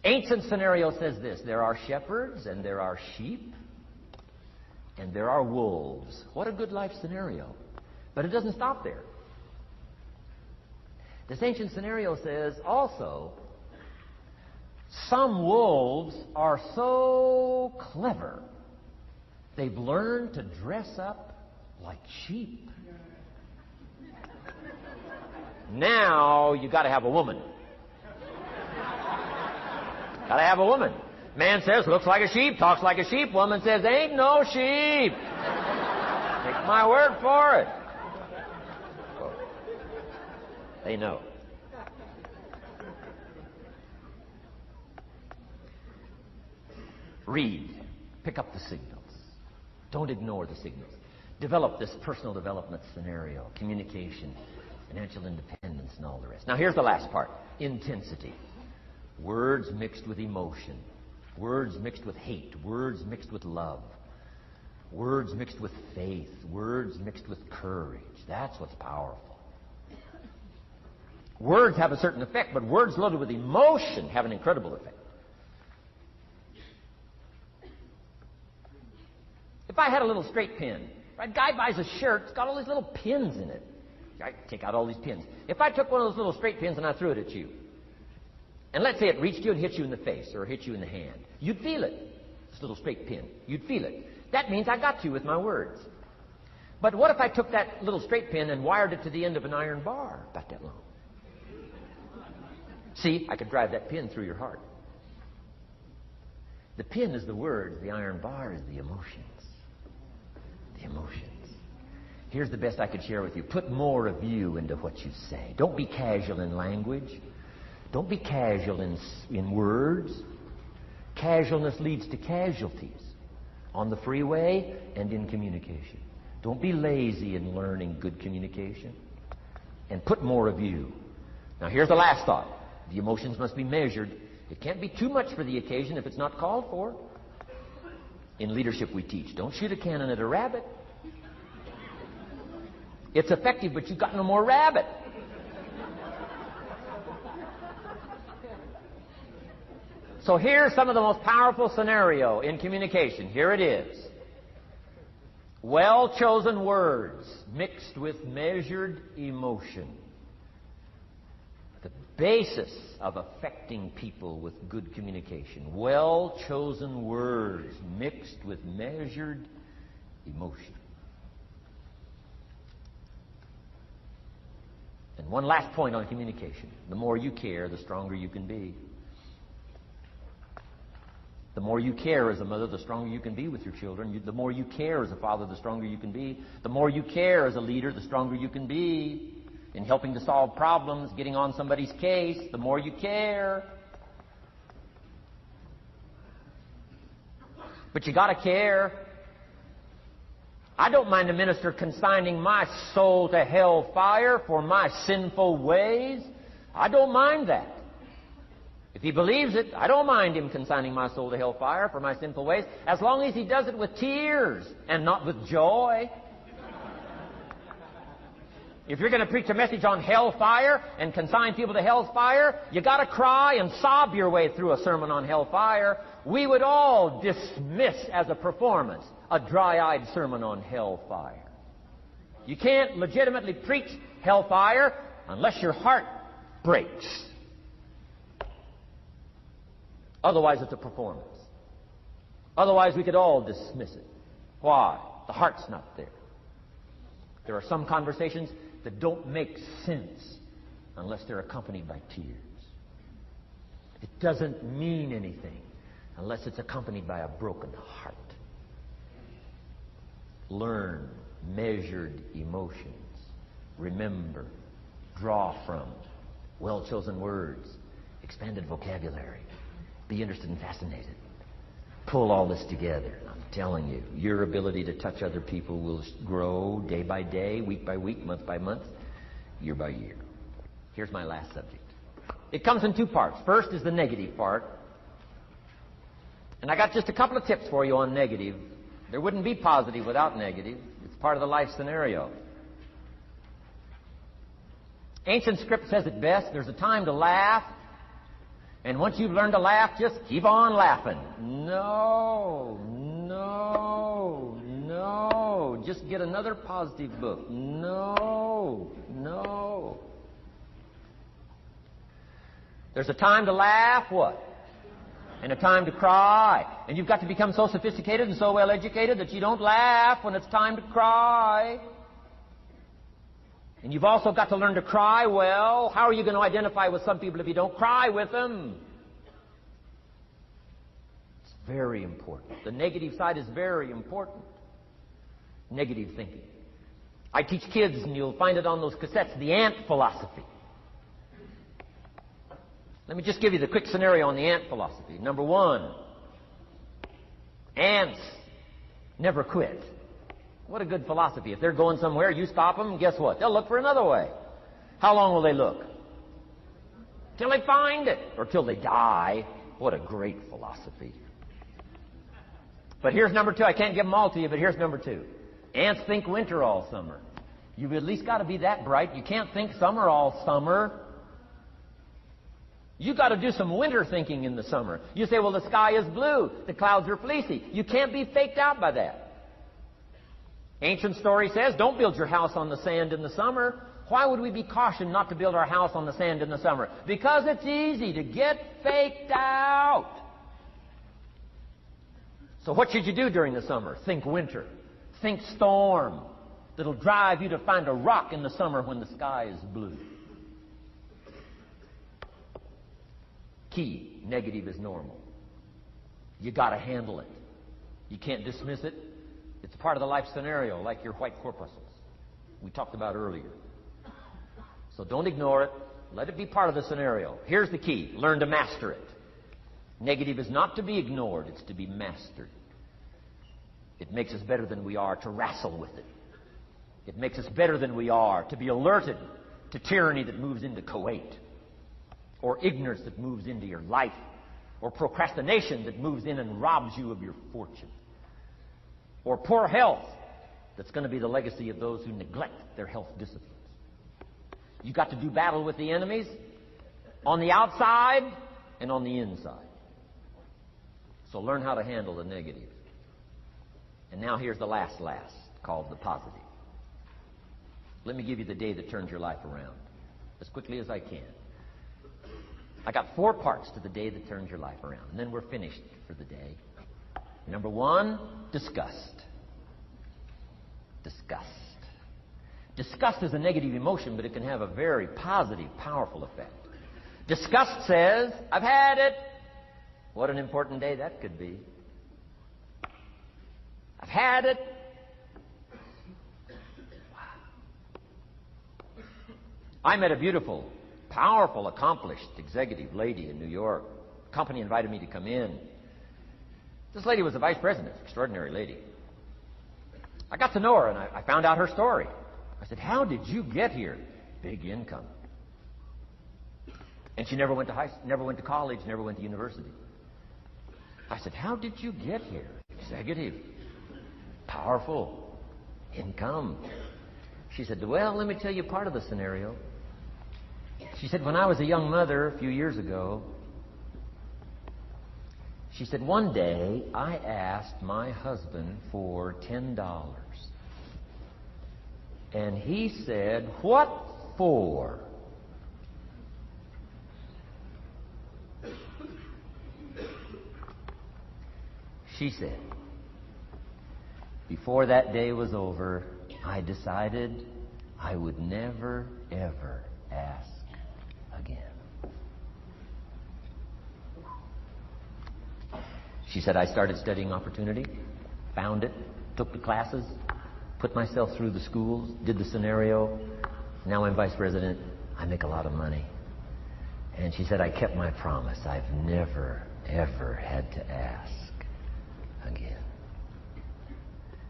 S1: Ancient scenario says this: there are shepherds and there are sheep and there are wolves. What a good life scenario. But it doesn't stop there. This ancient scenario says also, Some wolves are so clever, they've learned to dress up like sheep. Now you got to have a woman. Got to have a woman. Man says, looks like a sheep, talks like a sheep. Woman says, ain't no sheep. Take my word for it. Oh. They know. Read. Pick up the signals. Don't ignore the signals. Develop this personal development scenario, communication, financial independence, and all the rest. Now, here's the last part. Intensity. Words mixed with emotion. Words mixed with hate. Words mixed with love. Words mixed with faith. Words mixed with courage. That's what's powerful. Words have a certain effect, but words loaded with emotion have an incredible effect. If I had a little straight pin, a guy buys a shirt, it's got all these little pins in it. I take out all these pins. If I took one of those little straight pins and I threw it at you, and let's say it reached you and hit you in the face or hit you in the hand, you'd feel it. This little straight pin. You'd feel it. That means I got you with my words. But what if I took that little straight pin and wired it to the end of an iron bar about that long? See, I could drive that pin through your heart. The pin is the words. The iron bar is the emotions. The emotions. Here's the best I could share with you. Put more of you into what you say. Don't be casual in language. Don't be casual in words. Casualness leads to casualties on the freeway and in communication. Don't be lazy in learning good communication. And put more of you. Now, here's the last thought. The emotions must be measured. It can't be too much for the occasion if it's not called for. In leadership, we teach, don't shoot a cannon at a rabbit. It's effective, but you've got no more rabbit. So here's some of the most powerful scenario in communication. Here it is. Well-chosen words mixed with measured emotion. The basis of affecting people with good communication. Well-chosen words mixed with measured emotion. And one last point on communication. The more you care, the stronger you can be. The more you care as a mother, the stronger you can be with your children. The more you care as a father, the stronger you can be. The more you care as a leader, the stronger you can be in helping to solve problems, getting on somebody's case. The more you care. But you got to care. I don't mind a minister consigning my soul to hell fire for my sinful ways. I don't mind that. If he believes it, I don't mind him consigning my soul to hellfire for my sinful ways, as long as he does it with tears and not with joy. If you're going to preach a message on hellfire and consign people to hellfire, you got to cry and sob your way through a sermon on hellfire. We would all dismiss as a performance a dry-eyed sermon on hellfire. You can't legitimately preach hellfire unless your heart breaks. Otherwise, it's a performance. Otherwise, we could all dismiss it. Why? The heart's not there. There are some conversations that don't make sense unless they're accompanied by tears. It doesn't mean anything unless it's accompanied by a broken heart. Learn measured emotions. Remember. Draw from. Well-chosen words. Expanded vocabulary. Be interested and fascinated. Pull all this together. I'm telling you, your ability to touch other people will grow day by day, week by week, month by month, year by year. Here's my last subject. It comes in two parts. First is the negative part. And I got just a couple of tips for you on negative. There wouldn't be positive without negative. It's part of the life scenario. Ancient script says it best. There's a time to laugh. And once you've learned to laugh, just keep on laughing. No. Just get another positive book. No. There's a time to laugh, what? and a time to cry. And you've got to become so sophisticated and so well educated that you don't laugh when it's time to cry. And you've also got to learn to cry well. How are you going to identify with some people if you don't cry with them? It's very important. The negative side is very important. Negative thinking. I teach kids, and you'll find it on those cassettes, the ant philosophy. Let me just give you the quick scenario on the ant philosophy. Number one, ants never quit. What a good philosophy. If they're going somewhere, you stop them, guess what? They'll look for another way. How long will they look? Till they find it, or till they die. What a great philosophy. But here's number two. I can't give them all to you, but here's number two. Ants think winter all summer. You've at least got to be that bright. You can't think summer all summer. You've got to do some winter thinking in the summer. You say, well, the sky is blue. The clouds are fleecy. You can't be faked out by that. Ancient story says, don't build your house on the sand in the summer. Why would we be cautioned not to build our house on the sand in the summer? Because it's easy to get faked out. So what should you do during the summer? Think winter. Think storm. That'll drive you to find a rock in the summer when the sky is blue. Key, negative is normal. You got to handle it. You can't dismiss it. It's part of the life scenario, like your white corpuscles we talked about earlier. So don't ignore it. Let it be part of the scenario. Here's the key. Learn to master it. Negative is not to be ignored. It's to be mastered. It makes us better than we are to wrestle with it. It makes us better than we are to be alerted to tyranny that moves into Kuwait, or ignorance that moves into your life, or procrastination that moves in and robs you of your fortune, or poor health that's going to be the legacy of those who neglect their health disciplines. You've got to do battle with the enemies on the outside and on the inside. So learn how to handle the negative. And now here's the last, called the positive. Let me give you the day that turns your life around, as quickly as I can. I got 4 parts to the day that turns your life around, and then we're finished for the day. Number 1, disgust. Disgust. Disgust is a negative emotion, but it can have a very positive, powerful effect. Disgust says, I've had it. What an important day that could be. I've had it. Wow. I met a beautiful, powerful, accomplished executive lady in New York. The company invited me to come in. This lady was a vice president, extraordinary lady. I got to know her, and I found out her story. I said, how did you get here? Big income. And she never went to college, never went to university. I said, how did you get here? Executive. Powerful. Income. She said, well, let me tell you part of the scenario. She said, when I was a young mother a few years ago, she said, one day I asked my husband for $10. And he said, what for? She said, before that day was over, I decided I would never, ever ask again. She said, I started studying opportunity, found it, took the classes, put myself through the schools, did the scenario. Now I'm vice president. I make a lot of money. And she said, I kept my promise. I've never, ever had to ask again.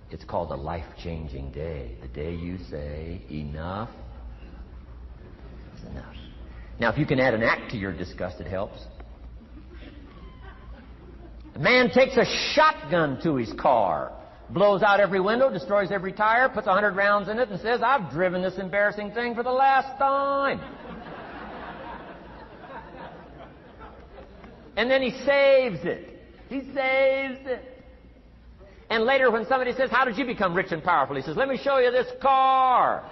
S1: It's called a life-changing day. The day you say, enough is enough. Now, if you can add an act to your disgust, it helps. The man takes a shotgun to his car, blows out every window, destroys every tire, puts 100 rounds in it, and says, I've driven this embarrassing thing for the last time. And then he saves it. He saves it. And later when somebody says, how did you become rich and powerful? He says, let me show you this car.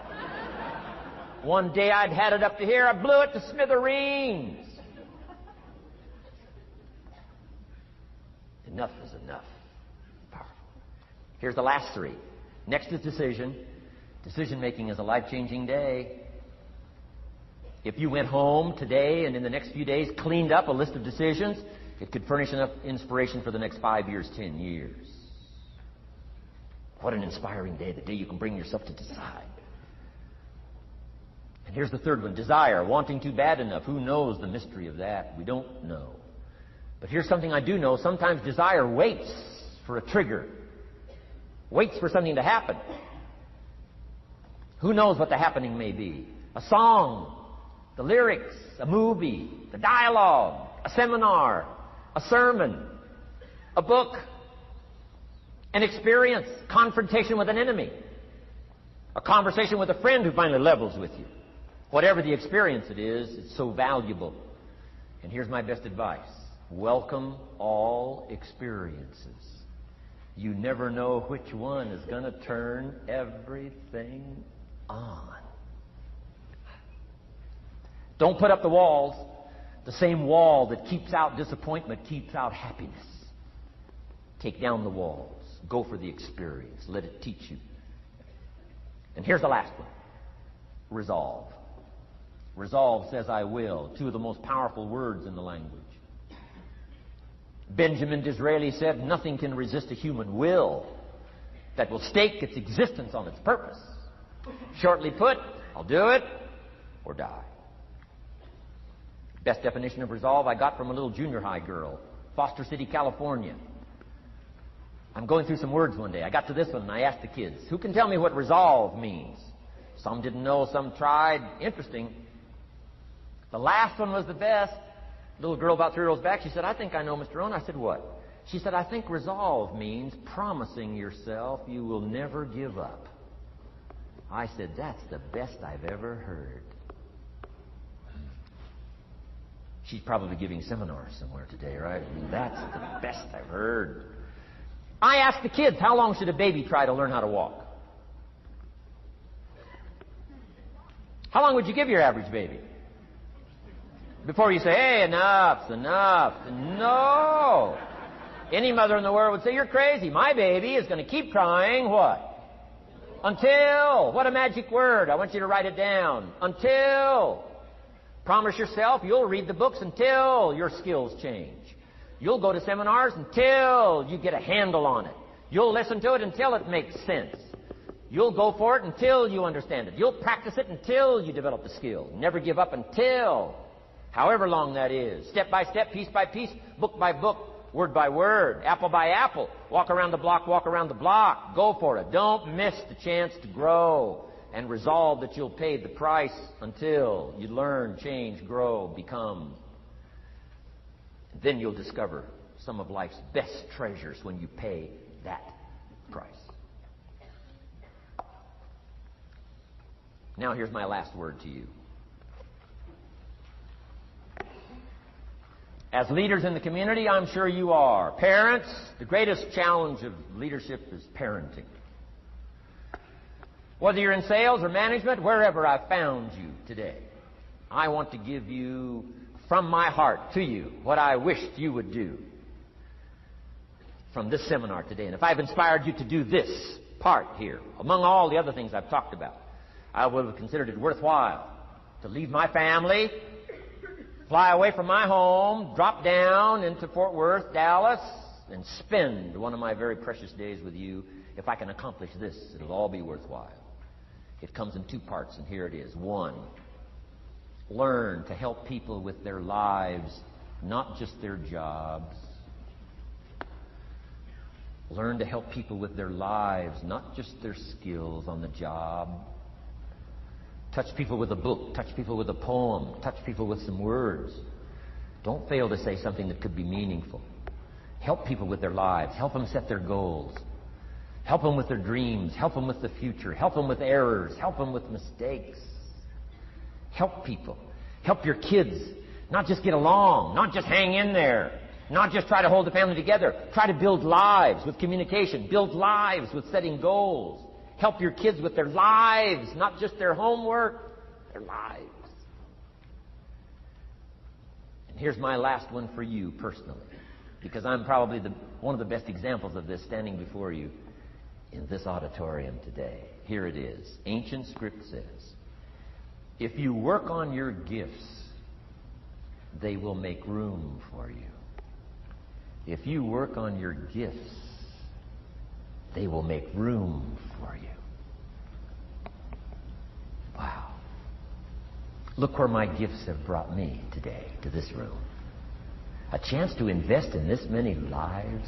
S1: One day I'd had it up to here. I blew it to smithereens. enough is enough. Powerful. Here's the last three. Next is decision. Decision-making is a life-changing day. If you went home today and in the next few days cleaned up a list of decisions, it could furnish enough inspiration for the next 5 years, 10 years. What an inspiring day, the day you can bring yourself to decide. And here's the third one, desire, wanting to bad enough. Who knows the mystery of that? We don't know. But here's something I do know. Sometimes desire waits for a trigger, waits for something to happen. Who knows what the happening may be? A song, the lyrics, a movie, the dialogue, a seminar, a sermon, a book, an experience, confrontation with an enemy, a conversation with a friend who finally levels with you. Whatever the experience it is, it's so valuable. And here's my best advice. Welcome all experiences. You never know which one is going to turn everything on. Don't put up the walls. The same wall that keeps out disappointment keeps out happiness. Take down the walls. Go for the experience. Let it teach you. And here's the last one. Resolve. Resolve says I will. Two of the most powerful words in the language. Benjamin Disraeli said, nothing can resist a human will that will stake its existence on its purpose. Shortly put, I'll do it or die. Best definition of resolve I got from a little junior high girl, Foster City, California. I'm going through some words one day. I got to this one and I asked the kids, who can tell me what resolve means? Some didn't know, some tried. Interesting. The last one was the best. Little girl about 3 rows back, she said, I think I know, Mr. Rohn. I said, what? She said, I think resolve means promising yourself you will never give up. I said, that's the best I've ever heard. She's probably giving seminars somewhere today, right? I mean, that's the best I've heard. I asked the kids, how long should a baby try to learn how to walk? How long would you give your average baby? Before you say, hey, enough's enough. No. Any mother in the world would say, you're crazy. My baby is going to keep trying what? Until. What a magic word. I want you to write it down. Until. Promise yourself you'll read the books until your skills change. You'll go to seminars until you get a handle on it. You'll listen to it until it makes sense. You'll go for it until you understand it. You'll practice it until you develop the skill. Never give up until, however long that is. Step by step, piece by piece, book by book, word by word, apple by apple. Walk around the block, walk around the block. Go for it. Don't miss the chance to grow. And resolve that you'll pay the price until you learn, change, grow, become. Then you'll discover some of life's best treasures when you pay that price. Now here's my last word to you. As leaders in the community, I'm sure you are. Parents, the greatest challenge of leadership is parenting. Whether you're in sales or management, wherever I've found you today, I want to give you, from my heart to you, what I wished you would do from this seminar today. And if I've inspired you to do this part here, among all the other things I've talked about, I would have considered it worthwhile to leave my family, fly away from my home, drop down into Fort Worth, Dallas, and spend one of my very precious days with you. If I can accomplish this, it'll all be worthwhile. It comes in two parts, and here it is. One, learn to help people with their lives, not just their jobs. Learn to help people with their lives, not just their skills on the job. Touch people with a book. Touch people with a poem. Touch people with some words. Don't fail to say something that could be meaningful. Help people with their lives. Help them set their goals. Help them with their dreams. Help them with the future. Help them with errors. Help them with mistakes. Help people. Help your kids. Not just get along. Not just hang in there. Not just try to hold the family together. Try to build lives with communication. Build lives with setting goals. Help your kids with their lives, not just their homework, their lives. And here's my last one for you personally. because I'm probably one of the best examples of this standing before you in this auditorium today. Here it is. Ancient script says, if you work on your gifts, they will make room for you. If you work on your gifts, they will make room for you. Wow. Look where my gifts have brought me today, to this room. A chance to invest in this many lives.